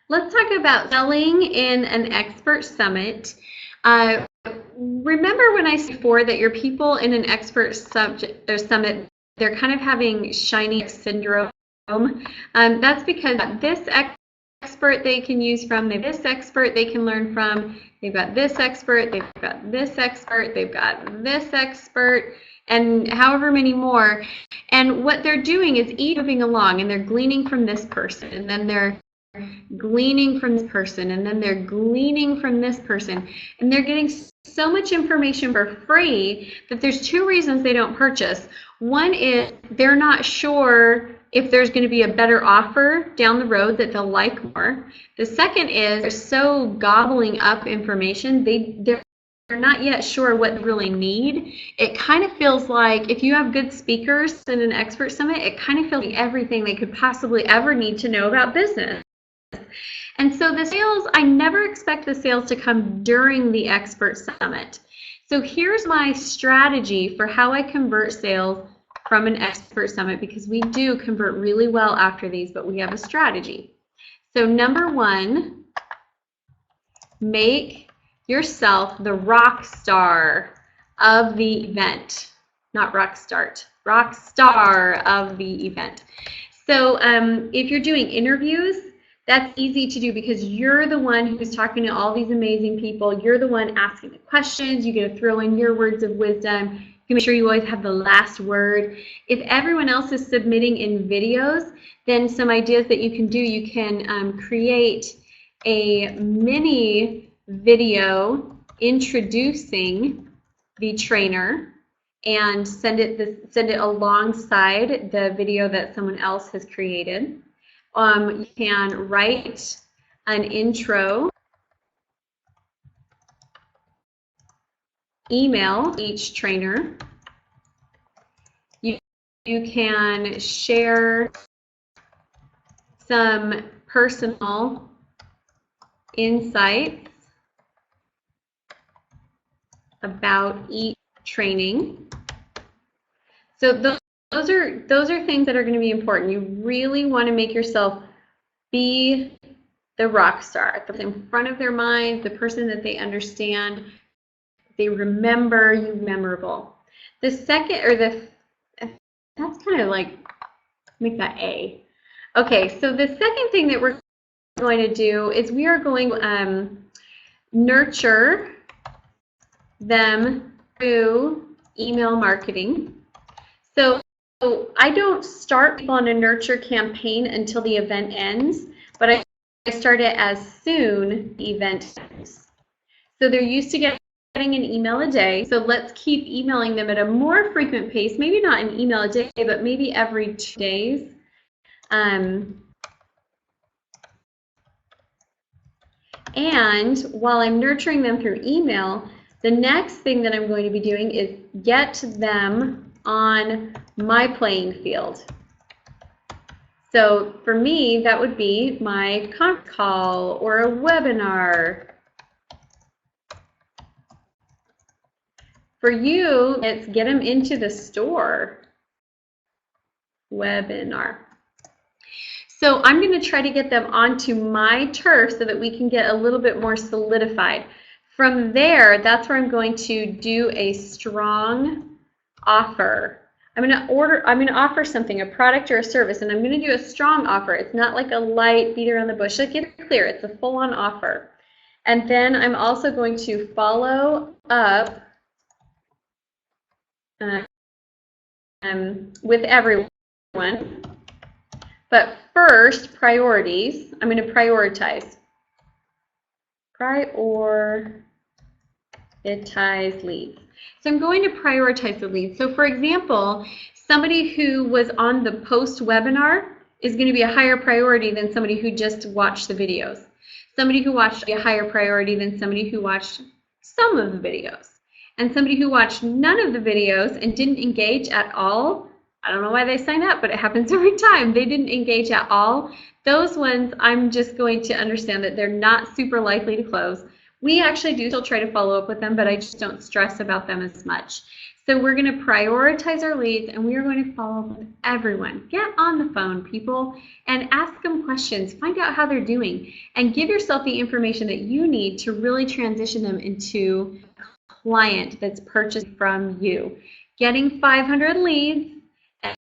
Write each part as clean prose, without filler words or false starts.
Let's talk about selling in an expert summit. Remember when I said before that your people in an expert subject or summit, they're kind of having shiny syndrome. That's because this expert they can use from, this expert they can learn from, they've got this expert, they've got this expert, they've got this expert, and however many more. And what they're doing is each moving along, and they're gleaning from this person, and then they're gleaning from this person, and then they're gleaning from this person, and they're getting so much information for free that there's two reasons they don't purchase. One is they're not sure if there's going to be a better offer down the road that they'll like more. The second is they're so gobbling up information, they're not yet sure what they really need. It kind of feels like if you have good speakers in an expert summit, it kind of feels like everything they could possibly ever need to know about business. And so the sales, I never expect the sales to come during the expert summit. So here's my strategy for how I convert sales from an expert summit, because we do convert really well after these, but we have a strategy. So number one, make yourself the rock star of the event. Not rock start, rock star of the event. So if you're doing interviews, that's easy to do because you're the one who's talking to all these amazing people. You're the one asking the questions. You get to throw in your words of wisdom. You can make sure you always have the last word. If everyone else is submitting in videos, then some ideas that you can do, you can create a mini video introducing the trainer and send it alongside the video that someone else has created. You can write an intro, email each trainer. You can share some personal insights about each training. So those are things that are going to be important. You really want to make yourself be the rock star, in front of their minds, the person that they understand, they remember you memorable. The second, or that's kind of like, make that A. Okay, so the second thing that we're going to do is we are going to nurture them through email marketing. So I don't start people on a nurture campaign until the event ends, but I start it as soon the event ends. So they're used to getting an email a day, so let's keep emailing them at a more frequent pace, maybe not an email a day, but maybe every 2 days. And while I'm nurturing them through email, the next thing that I'm going to be doing is get them on my playing field. So for me, that would be my conference call or a webinar. For you, it's get them into the store. Webinar. So I'm going to try to get them onto my turf so that we can get a little bit more solidified. From there, that's where I'm going to do a strong offer. I'm going to offer something, a product or a service, and I'm going to do a strong offer. It's not like a light beat around the bush. Like, get it clear, it's a full-on offer. And then I'm also going to follow up with everyone. But first, priorities. I'm going to prioritize. Prioritize leads. So I'm going to prioritize the leads. So for example, somebody who was on the post webinar is going to be a higher priority than somebody who just watched the videos. Somebody who watched a higher priority than somebody who watched some of the videos. And somebody who watched none of the videos and didn't engage at all, I don't know why they sign up, but it happens every time. They didn't engage at all. Those ones, I'm just going to understand that they're not super likely to close. We actually do still try to follow up with them, but I just don't stress about them as much. So we're going to prioritize our leads, and we are going to follow up with everyone. Get on the phone, people, and ask them questions. Find out how they're doing, and give yourself the information that you need to really transition them into a client that's purchased from you. Getting 500 leads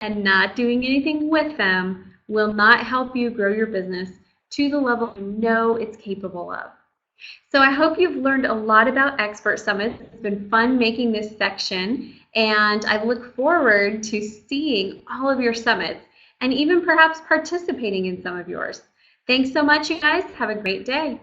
and not doing anything with them will not help you grow your business to the level you know it's capable of. So I hope you've learned a lot about Expert Summits. It's been fun making this section, and I look forward to seeing all of your summits and even perhaps participating in some of yours. Thanks so much, you guys. Have a great day.